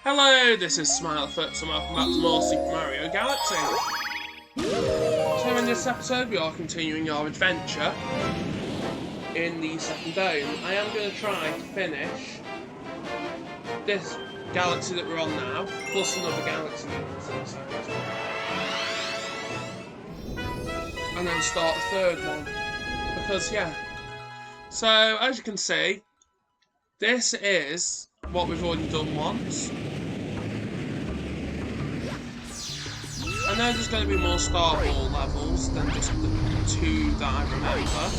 Hello, this is Smilefoot, and welcome back to more Super Mario Galaxy. So in this episode we are continuing our adventure in the second dome. I am going to try to finish this galaxy that we're on now, plus another galaxy and then start a third one. Because yeah. So as you can see, this is what we've already done once. I know there's going to be more Star Ball levels than just the two that I remember.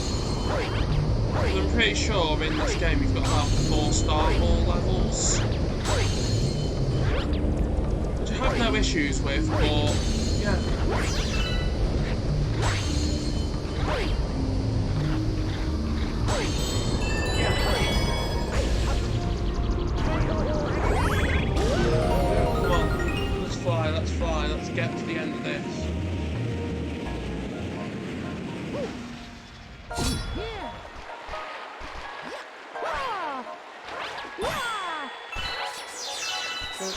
But I'm pretty sure in this game you've got about 4 Star Ball levels. Which I have no issues with, but yeah. Let's fly, let's get to the end of this.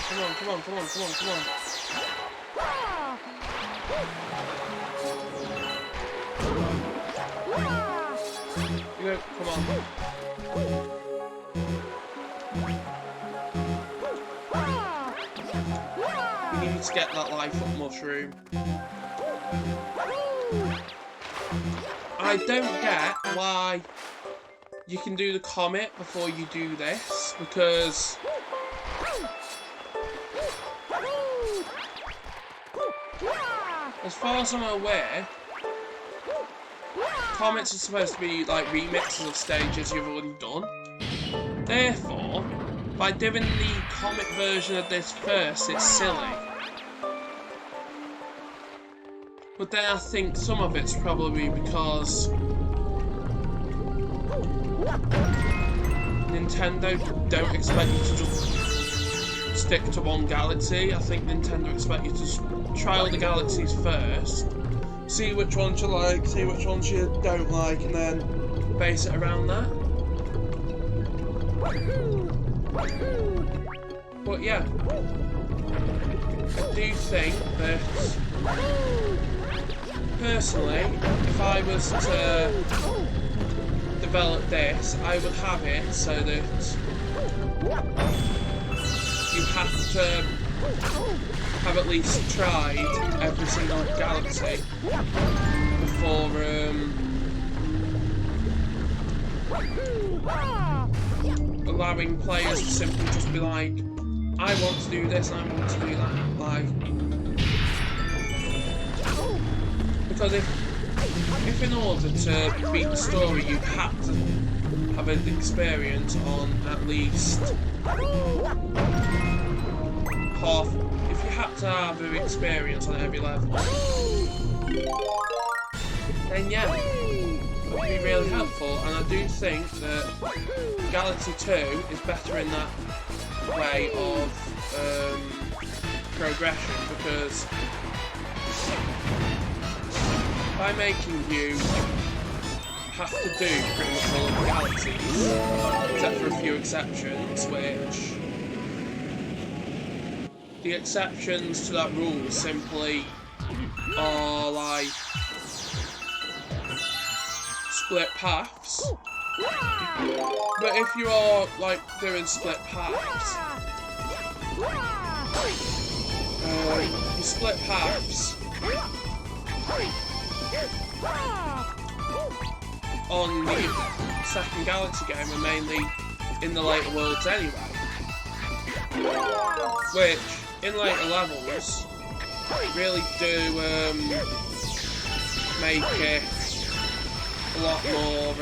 Come on. You go, come on. We need to get that life up mushroom. I don't get why you can do the comet before you do this, because as far as I'm aware, comets are supposed to be like remixes of stages you've already done. Therefore, by doing the comet version of this first, it's silly. But then I think some of it's probably because Nintendo don't expect you to just stick to one galaxy. I think Nintendo expect you to try all the galaxies first, see which ones you like, see which ones you don't like, and then base it around that. But yeah, I do think that personally, if I was to develop this, I would have it so that you have to have at least tried every single galaxy before allowing players to simply just be like, I want to do this, I want to do that. Like, because if in order to beat the story you had to have an experience on at least half, if you had to have an experience on every level, then yeah, it would be really helpful. And I do think that Galaxy 2 is better in that way of progression, because by making you have to do pretty much all of the galaxies, except for a few exceptions, which the exceptions to that rule simply are like split paths. But if you are like doing split paths, you split paths on the second Galaxy game are mainly in the later worlds anyway, which in later levels really do make it a lot more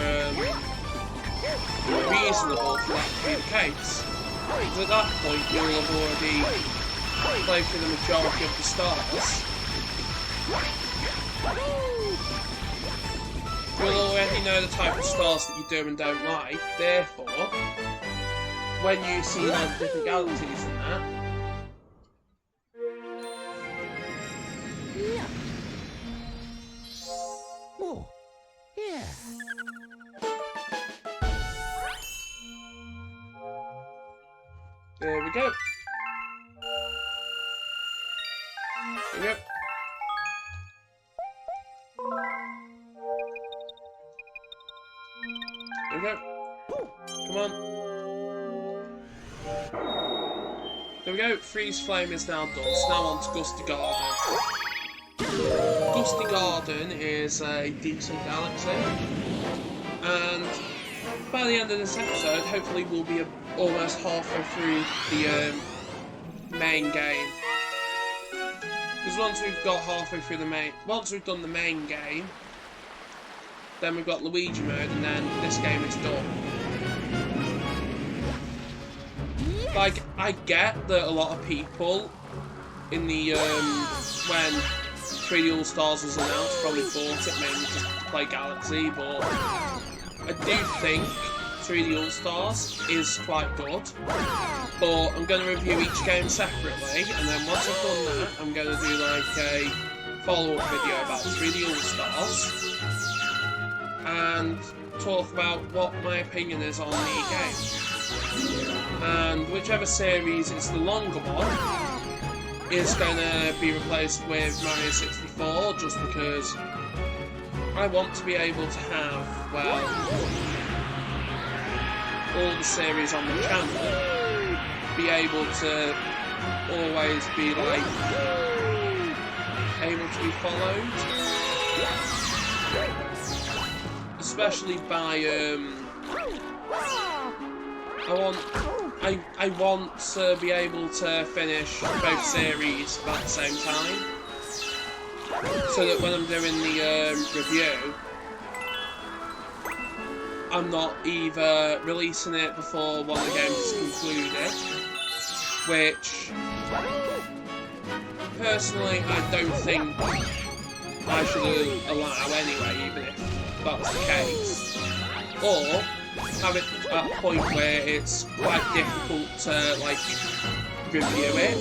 reasonable for that to be the case, because at that point you'll have already played through the majority of the stars. You'll already know the type of stars that you do and don't like, therefore, when you see all the different galaxies and that, oh, yeah. There we go. There we go. There we go. Come on. There we go. Freeze Flame is now done. So now on to Gusty Garden. Gusty Garden is a decent galaxy. And by the end of this episode, hopefully we'll be almost halfway through the main game. Because once we've got halfway through once we've done the main game, then we've got Luigi mode, and then this game is done. Like, I get that a lot of people in the, when 3D All-Stars was announced, probably bought it mainly just to play Galaxy, but I do think 3D All-Stars is quite good. But I'm going to review each game separately, and then once I've done that, I'm going to do like a follow-up video about 3D All-Stars, and talk about what my opinion is on the game. And whichever series is the longer one is going to be replaced with Mario 64, just because I want to be able to have, well, all the series on the channel, be able to always be like able to be followed, especially by I want to be able to finish both series at the same time, so that when I'm doing the review, I'm not either releasing it before one of the games is concluded, which personally I don't think I should allow anyway, even if that's the case, or have it at a point where it's quite difficult to like review it,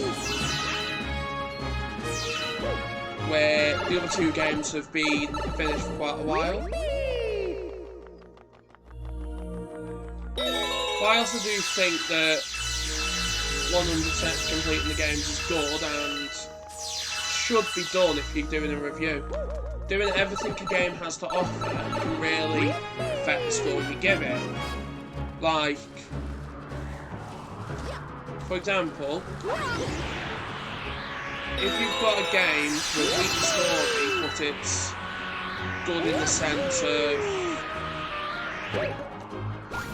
where the other two games have been finished for quite a while. But I also do think that 100% completing the games is good and should be done if you're doing a review. Doing everything a game has to offer can really affect the score you give it. Like, for example, if you've got a game with a weak story, but it's good in the sense of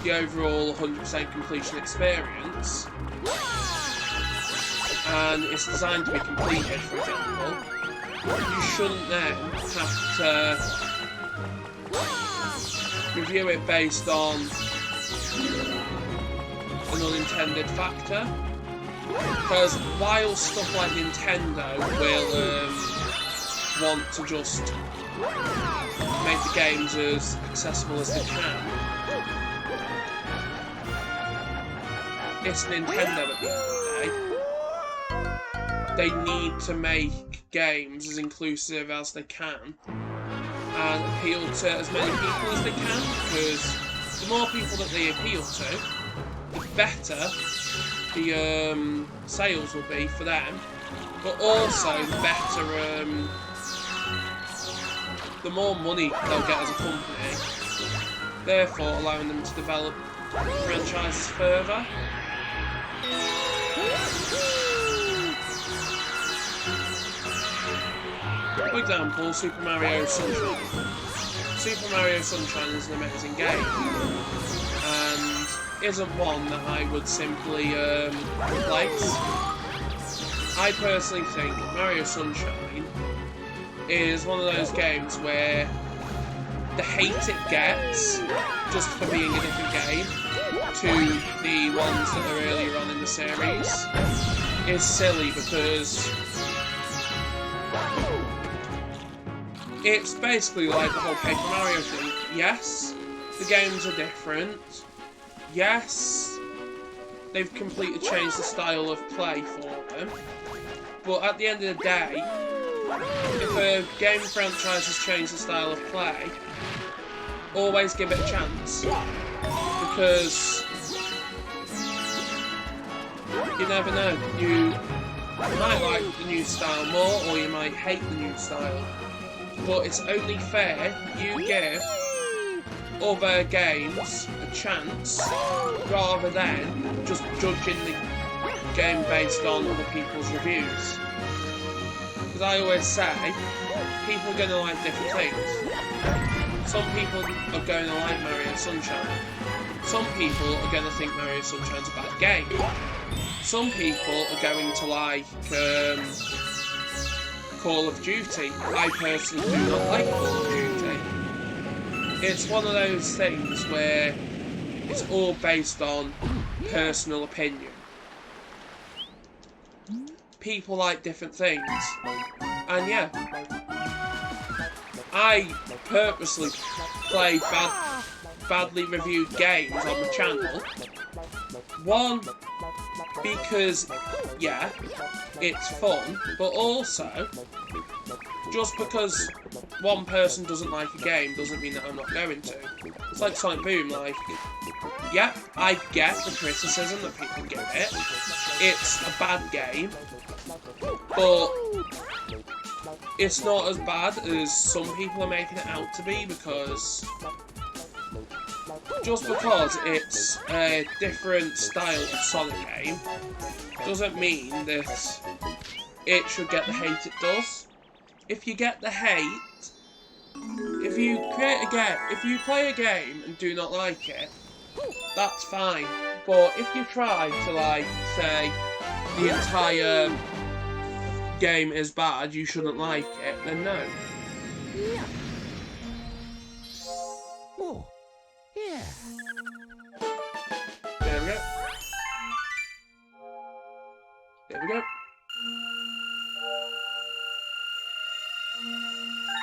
the overall 100% completion experience, and it's designed to be completed, for example, you shouldn't then have to review it based on an unintended factor. Because while stuff like Nintendo will want to just make the games as accessible as they can, it's Nintendo at the end of the day. They need to make games as inclusive as they can and appeal to as many people as they can, because the more people that they appeal to, the better the sales will be for them, but also the better, the more money they'll get as a company, therefore allowing them to develop franchises further. For example, Super Mario Sunshine. Super Mario Sunshine is an amazing game, and isn't one that I would simply replace. I personally think Mario Sunshine is one of those games where the hate it gets just for being a different game to the ones that are earlier on in the series is silly, because it's basically like the whole Paper Mario thing. Yes, the games are different. Yes, they've completely changed the style of play for them. But at the end of the day, if a game franchise has changed the style of play, always give it a chance. Because you never know. You might like the new style more, or you might hate the new style. But it's only fair you give other games a chance, rather than just judging the game based on other people's reviews. Because I always say, people are going to like different things. Some people are going to like Mario Sunshine. Some people are going to think Mario Sunshine's a bad game. Some people are going to like Call of Duty. I personally do not like Call of Duty. It's one of those things where it's all based on personal opinion. People like different things. And yeah, I purposely play badly reviewed games on the channel. One, because, yeah, it's fun, but also, just because one person doesn't like a game doesn't mean that I'm not going to. It's like Sonic Boom, like, yeah, I get the criticism that people give it. It's a bad game, but it's not as bad as some people are making it out to be, because just because it's a different style of Sonic game doesn't mean that it should get the hate it does. If you get the hate, if you play a game and do not like it, that's fine. But if you try to, like, say the entire game is bad, you shouldn't like it, then no. Yeah. Oh, yeah. There we go. There we go.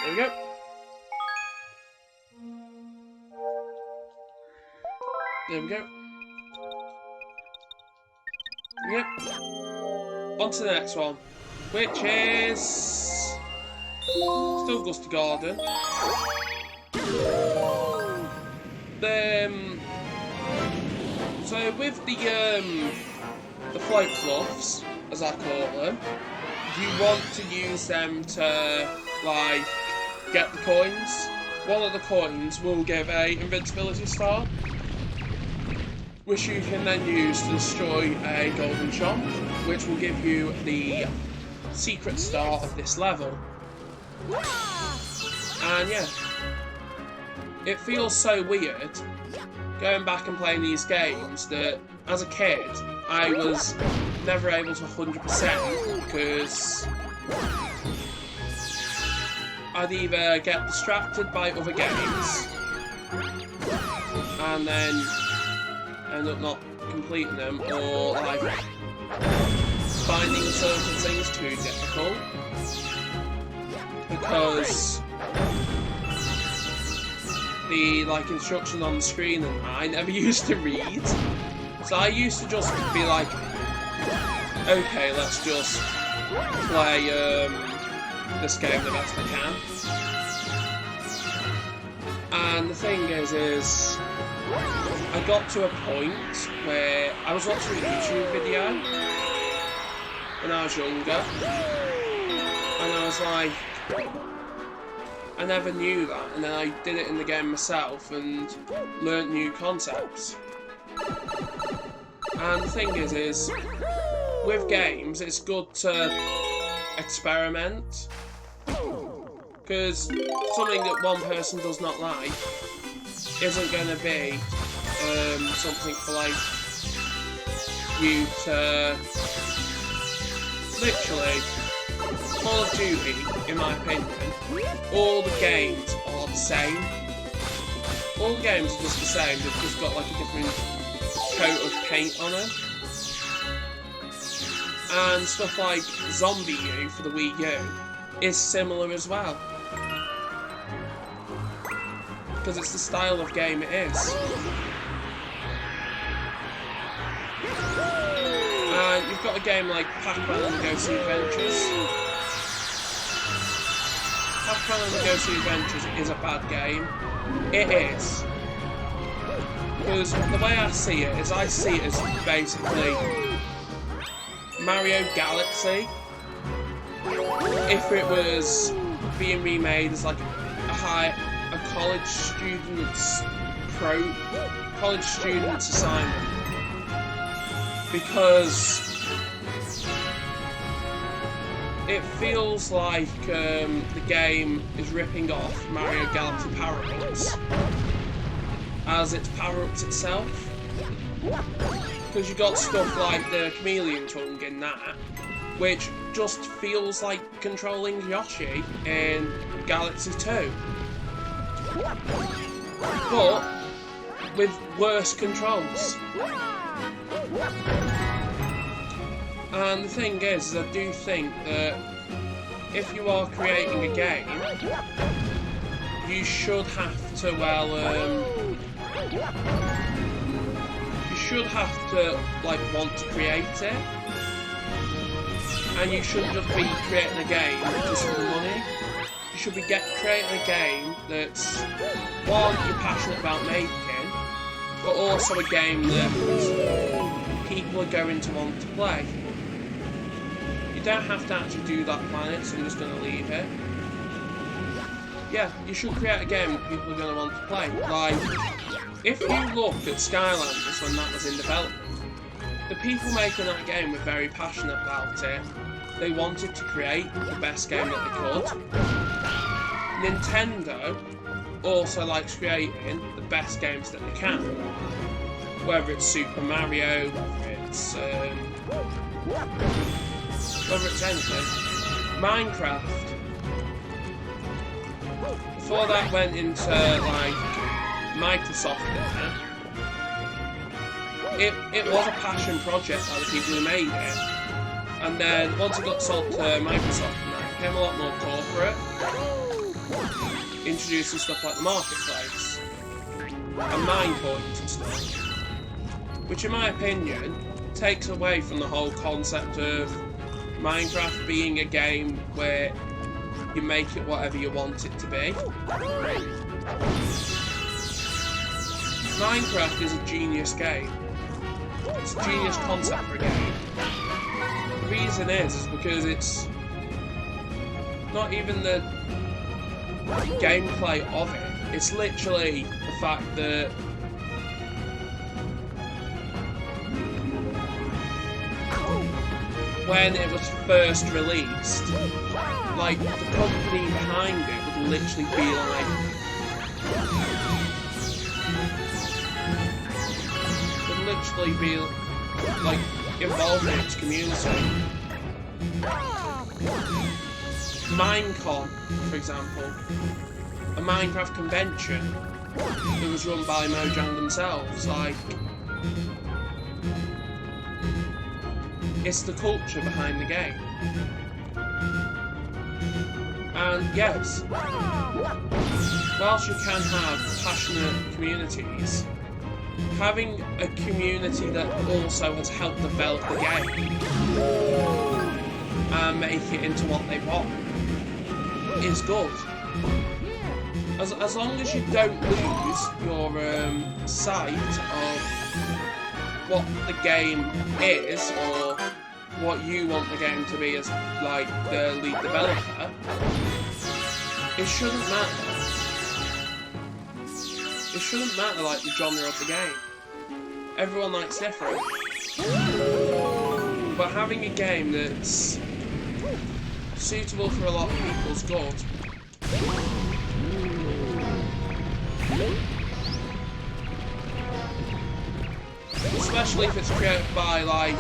There we go. There we go. Yep. On to the next one, which is still Gusty Garden. So with the float fluffs, as I call them, you want to use them to, like, get the coins. One of the coins will give a invincibility star, which you can then use to destroy a golden shop, which will give you the secret star of this level. And yeah, it feels so weird going back and playing these games that as a kid I was never able to 100% because I'd either get distracted by other games and then end up not completing them, or like finding certain things too difficult because the instruction on the screen and I never used to read. So I used to just be like, okay, let's just play this game the best I can. And the thing is I got to a point where I was watching a YouTube video when I was younger, and I was like, I never knew that, and then I did it in the game myself and learnt new concepts. And the thing is with games, it's good to experiment, because something that one person does not like isn't going to be something for like you to literally. Call of Duty, in my opinion, all the games are the same. All the games are just the same, they've just got like a different coat of paint on them. And stuff like Zombie U for the Wii U is similar as well, because it's the style of game it is. And you've got a game like Pac-Man and the Gusty Adventures. Pac-Man and the Gusty Adventures is a bad game. It is. Because the way I see it is, I see it as basically Mario Galaxy, if it was being remade as like a college student's assignment, because it feels like the game is ripping off Mario Galaxy power-ups as its power-ups itself. Because you got stuff like the chameleon tongue in that, which just feels like controlling Yoshi in Galaxy 2. But with worse controls. And the thing is I do think that if you are creating a game, you should have to, like, want to create it. And you shouldn't just be creating a game just for the money. You should be creating a game that's, one, you're passionate about making, but also a game that people are going to want to play. You don't have to actually do that planet, so I'm just going to leave it. Yeah, you should create a game that people are going to want to play. Like, if you look at Skylanders when that was in development, the people making that game were very passionate about it. They wanted to create the best game that they could. Nintendo also likes creating the best games that they can. Whether it's Super Mario, whether it's anything. Minecraft. Before that went into, like, Microsoft, it was a passion project by the people who made it. And then, once it got sold to Microsoft, it became a lot more corporate. Introducing stuff like the Marketplace. And mine coins and stuff. Which, in my opinion, takes away from the whole concept of Minecraft being a game where you make it whatever you want it to be. Minecraft is a genius game. It's a genius concept for a game. The reason is because it's not even the gameplay of it. It's literally the fact that when it was first released, like, the company behind it would literally be like, involved in its community. Minecon, for example, a Minecraft convention that was run by Mojang themselves, like, it's the culture behind the game. And yes, whilst you can have passionate communities, having a community that also has helped develop the game and make it into what they want is good. As long as you don't lose your sight of what the game is, or what you want the game to be as, like, the lead developer, it shouldn't matter. It shouldn't matter, like, the genre of the game. Everyone likes different. But having a game that's suitable for a lot of people is good. Especially if it's created by, like,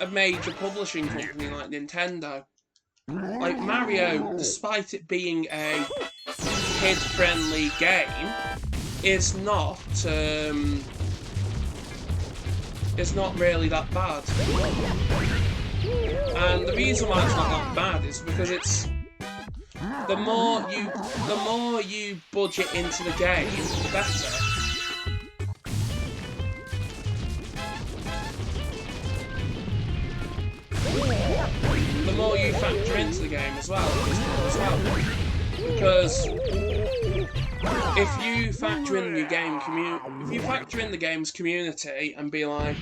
a major publishing company like Nintendo. Like, Mario, despite it being a kid-friendly game, is not really that bad. And the reason why it's not that bad is because it's the more you budget into the game, the better. The more you factor into the game as well. Because if you factor in the game's community and be like,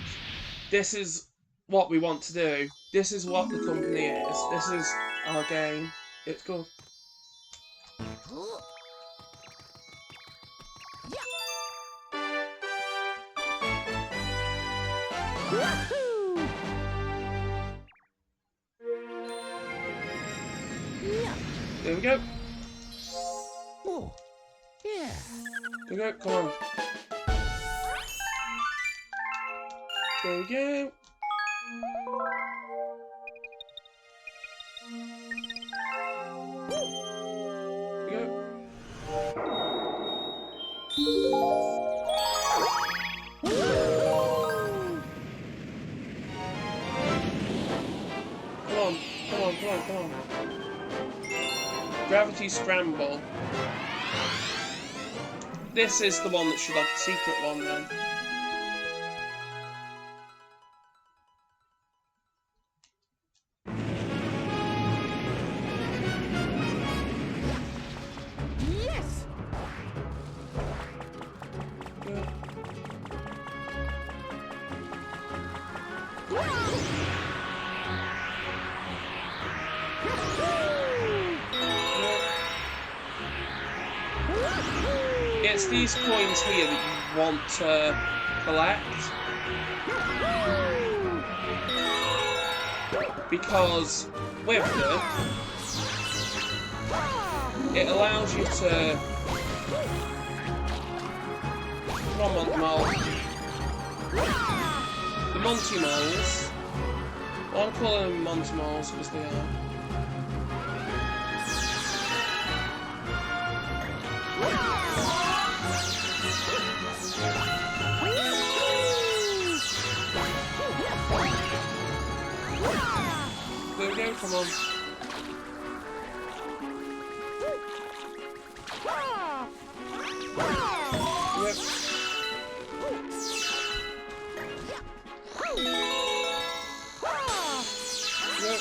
this is what we want to do. This is what the company is. This is our game. It's good. Wahoo! Yeah. There we go. Oh, yeah. There we go. Come on. There we go. There we go. Come on. Gravity Scramble. This is the one that should have the secret one then. Yes. Good. It's these coins here that you want to collect. Because with them, it allows you to... Come on, Mole. The Monty Moles. Well, I'm calling them Monty Moles because they are. There we go, come on. Yep. Yep. Yep.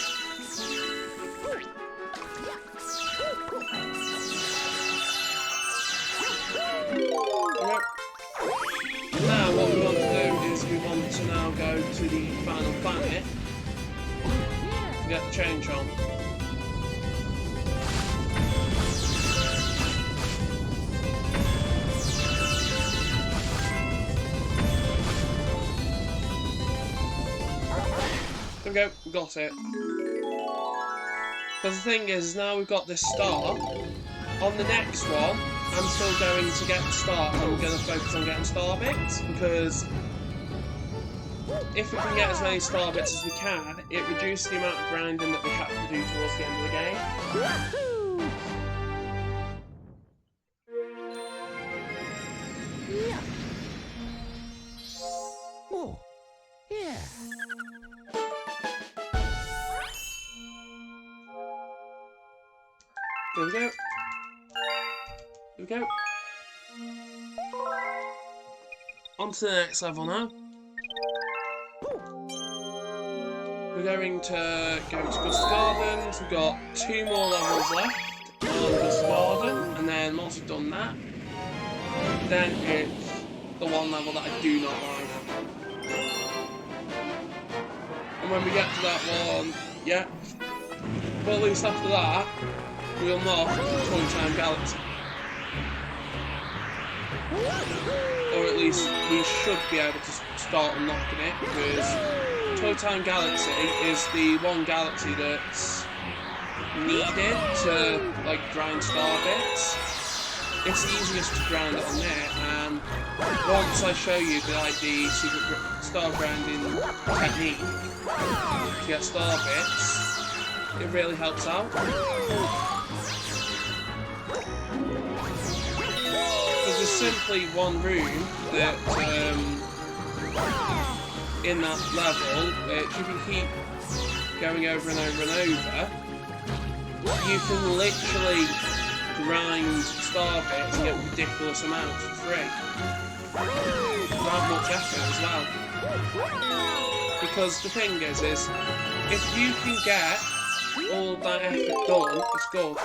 Now what we want to do is we want to now go to the final planet to get the change on. There we go, we got it. Because the thing is, now we've got this star. On the next one, I'm still going to get the star, and we're going to focus on getting star bits, because if we can get as many star bits as we can, it reduces the amount of grinding that we have to do towards the end of the game. Wahoo! Yeah. Oh, yeah. There we go. There we go. On to the next level now. We're going to go to Gusty Gardens. We've got 2 more levels left on Gusty Garden, and then once we've done that, then it's the one level that I do not like. And when we get to that one, yeah, but at least after that, we unlock Toy Time Galaxy. Or at least we should be able to start unlocking it, because Toy Time Galaxy is the one galaxy that's needed to like grind star bits. It's easiest to grind it on there, and once I show you the secret star grinding technique to get star bits, it really helps out. There's simply one room that, in that level, which if you keep going over and over and over, you can literally grind star bits and get ridiculous amounts for free. Without much effort as well. Because the thing is if you can get all that effort done, it's good.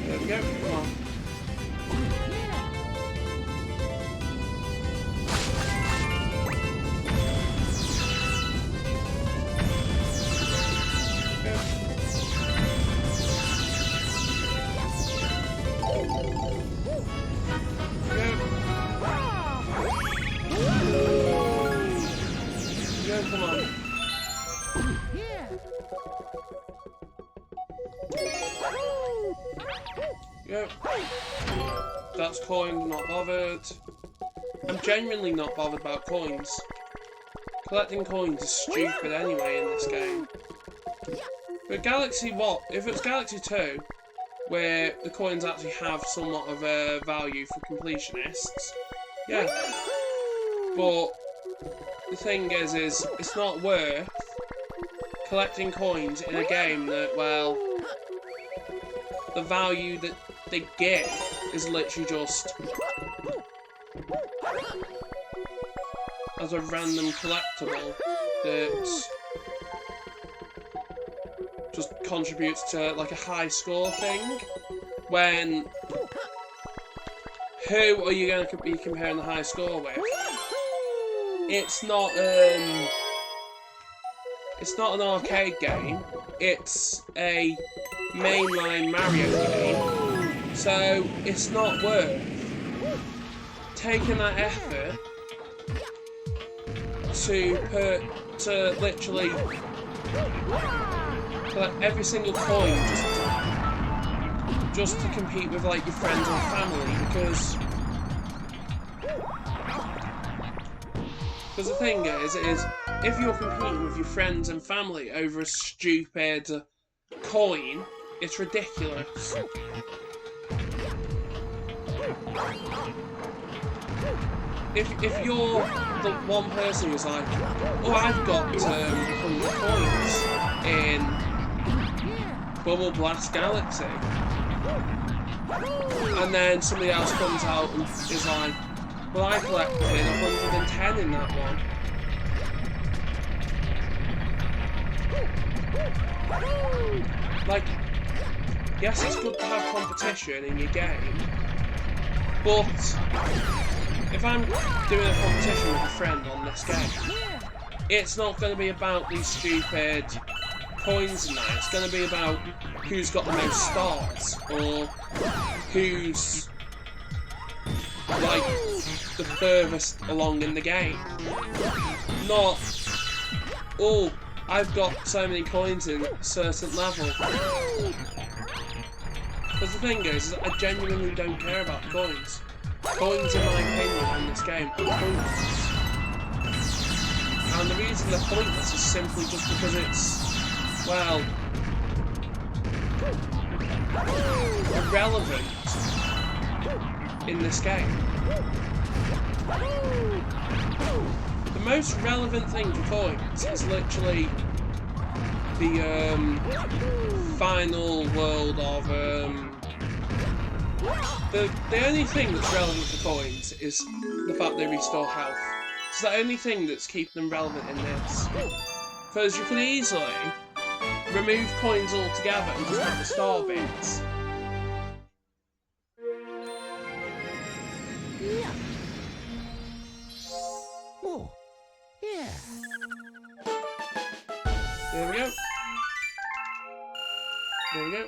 There we go, come on. come on. Yeah. Yep. That's coin, not bothered. I'm genuinely not bothered about coins. Collecting coins is stupid anyway in this game. But Galaxy what? If it's Galaxy 2, where the coins actually have somewhat of a value for completionists, yeah. But the thing is it's not worth collecting coins in a game that, well, the value that they give is literally just as a random collectible that just contributes to like a high score thing. When who are you going to be comparing the high score with? It's not an arcade game. It's a mainline Mario game. So it's not worth taking that effort to literally collect every single coin just to compete with like your friends and family, because the thing is if you're competing with your friends and family over a stupid coin, it's ridiculous. If you're the one person who's like, oh, I've got 100 coins in Bubble Blast Galaxy, and then somebody else comes out and is like, well, I collected 110 in that one. Like, yes, it's good to have competition in your game, but if I'm doing a competition with a friend on this game, it's not going to be about these stupid coins and that. It's going to be about who's got the most stars, or who's like the furthest along in the game. Not, oh, I've got so many coins in a certain level. Because the thing is, I genuinely don't care about coins. Coins, in my opinion, in this game are pointless. And the reason they're pointless is simply just because it's, well, irrelevant in this game. The most relevant thing for coins is literally the final world of the only thing that's relevant for coins is the fact they restore health. It's the only thing that's keeping them relevant in this. Because you could easily remove coins altogether and just have the star bits. Yeah. Oh. Yeah. There we go. There we go.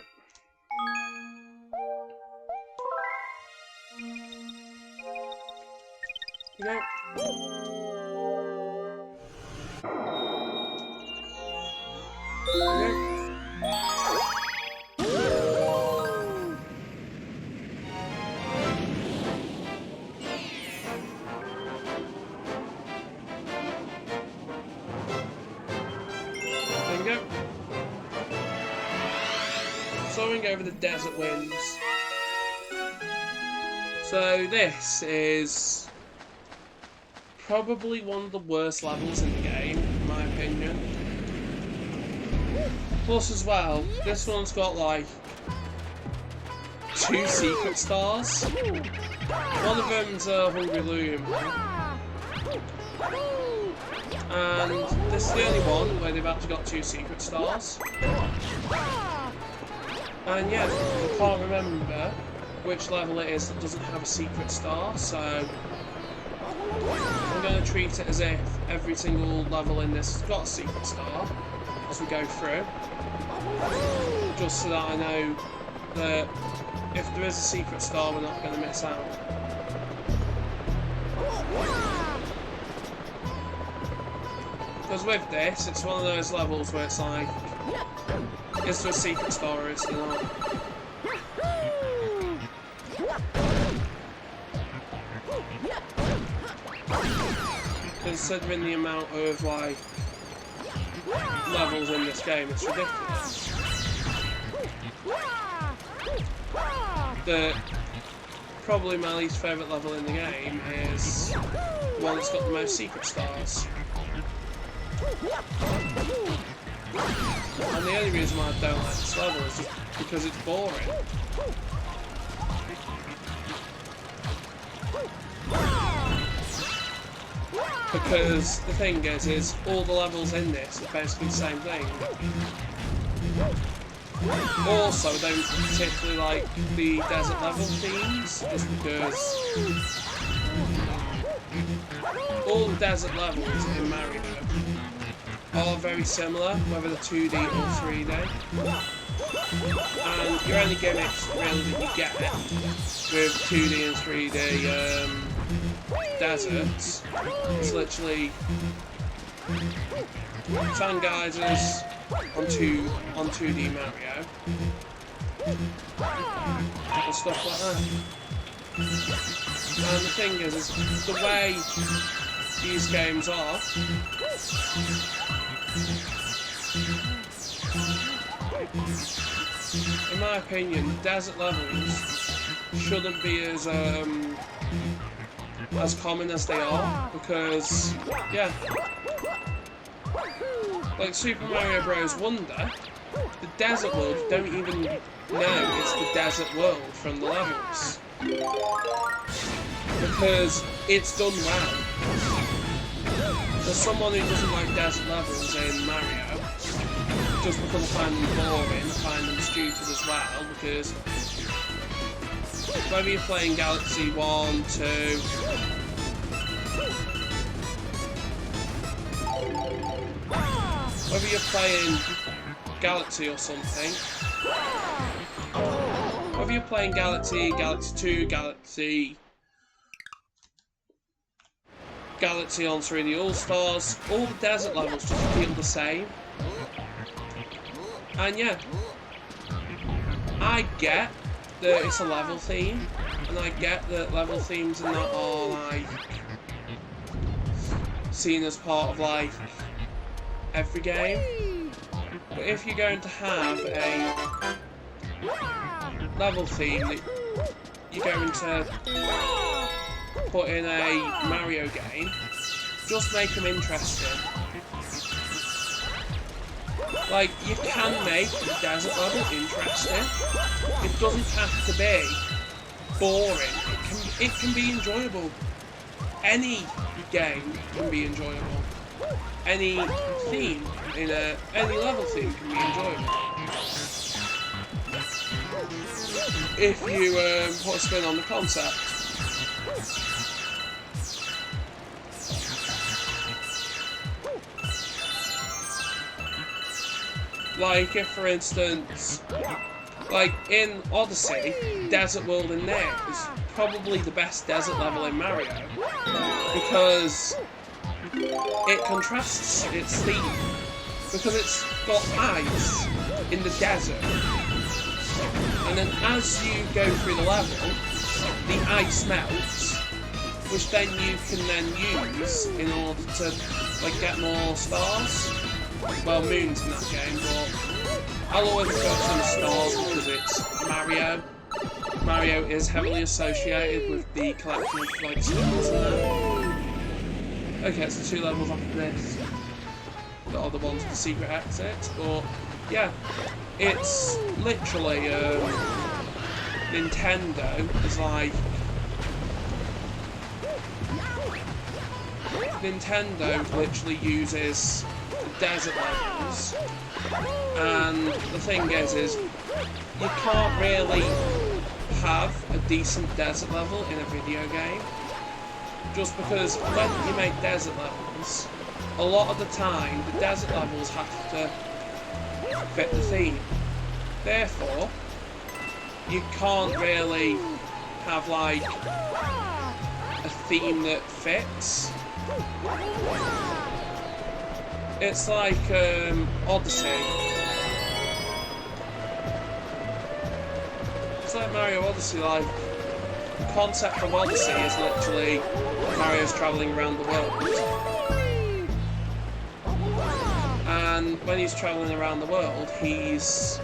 There we go. There we go. Soaring over the desert winds. So this is probably one of the worst levels in the game, in my opinion. Plus as well, this one's got like 2 secret stars. One of them's a Hungry Loom. And this is the only one where they've actually got 2 secret stars. And yeah, I can't remember which level it is that doesn't have a secret star, so I'm going to treat it as if every single level in this has got a secret star as we go through. Just so that I know that if there is a secret star, we're not going to miss out. Because with this, it's one of those levels where it's like, is there a secret star or is there not? Considering the amount of like levels in this game, it's ridiculous. Probably my least favourite level in the game is the one that's got the most secret stars. And the only reason why I don't like this level is just because it's boring. Because the thing is all the levels in this are basically the same thing. Also, I don't particularly like the desert level themes, just because all the desert levels in Mario are very similar, whether they're 2D or 3D. And your only gimmicks really that you get with 2D and 3D deserts is literally fan geysers on 2D Mario and stuff like that. And the thing is the way these games are, in my opinion, desert levels shouldn't be as common as they are, because yeah, like Super Mario Bros. Wonder, the desert world don't even know it's the desert world from the levels, because it's done well. There's someone who doesn't like desert levels in Mario, just because I find them boring, I find them stupid as well, because whether you're playing Galaxy 1, 2, whether you're playing Galaxy or something, whether you're playing Galaxy, Galaxy 2, Galaxy on 3D All-Stars, all the desert levels just feel the same. And yeah, I get that it's a level theme, and I get that level themes and that are like seen as part of like every game. But if you're going to have a level theme that you're going to put in a Mario game, just make them interesting. Like, you can make the desert level interesting. It doesn't have to be boring. It can be enjoyable. Any game can be enjoyable. Any theme in any level theme can be enjoyable. If you put a spin on the concept. Like if, for instance, like in Odyssey, Desert World in there is probably the best desert level in Mario, because it contrasts its theme, because it's got ice in the desert, and then as you go through the level, the ice melts, which then you can then use in order to like get more stars. Well, moons in that game, but I'll always focus on the stars because it's Mario. Mario is heavily associated with the collection of like stars in there. Okay, so 2 levels after this that are the ones with the secret exits, but yeah, it's literally Nintendo is like Nintendo literally uses desert levels, and the thing is you can't really have a decent desert level in a video game, just because when you make desert levels, a lot of the time the desert levels have to fit the theme. Therefore, you can't really have like a theme that fits. It's like Odyssey. It's like Mario Odyssey. Like the concept of Odyssey is literally Mario's travelling around the world, and when he's travelling around the world, he's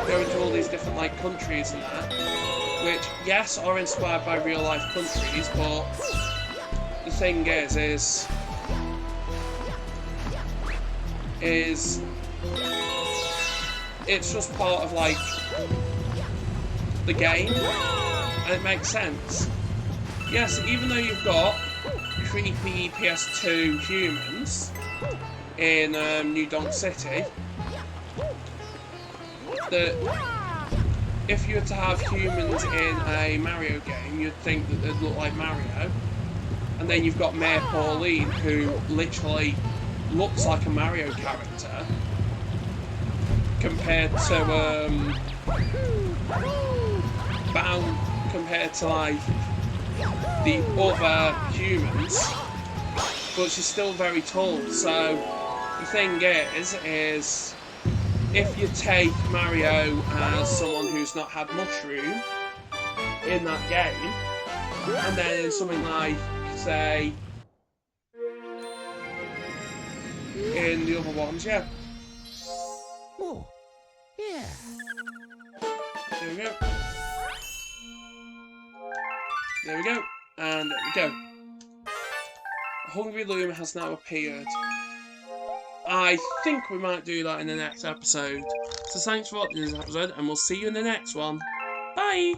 going to all these different like countries and that, which yes are inspired by real life countries, but the thing is it's just part of like the game, and it makes sense. Yes, even though you've got creepy PS2 humans in New Donk City, that if you were to have humans in a Mario game, you'd think that they'd look like Mario. And then you've got Mayor Pauline, who literally looks like a Mario character, compared to compared to like the other humans, but she's still very tall. So the thing is if you take Mario as someone who's not had mushroom in that game, and then in something like, say, in the other ones, yeah. Oh, yeah. There we go. There we go. And there we go. A hungry loom has now appeared. I think we might do that in the next episode. So thanks for watching this episode, and we'll see you in the next one. Bye!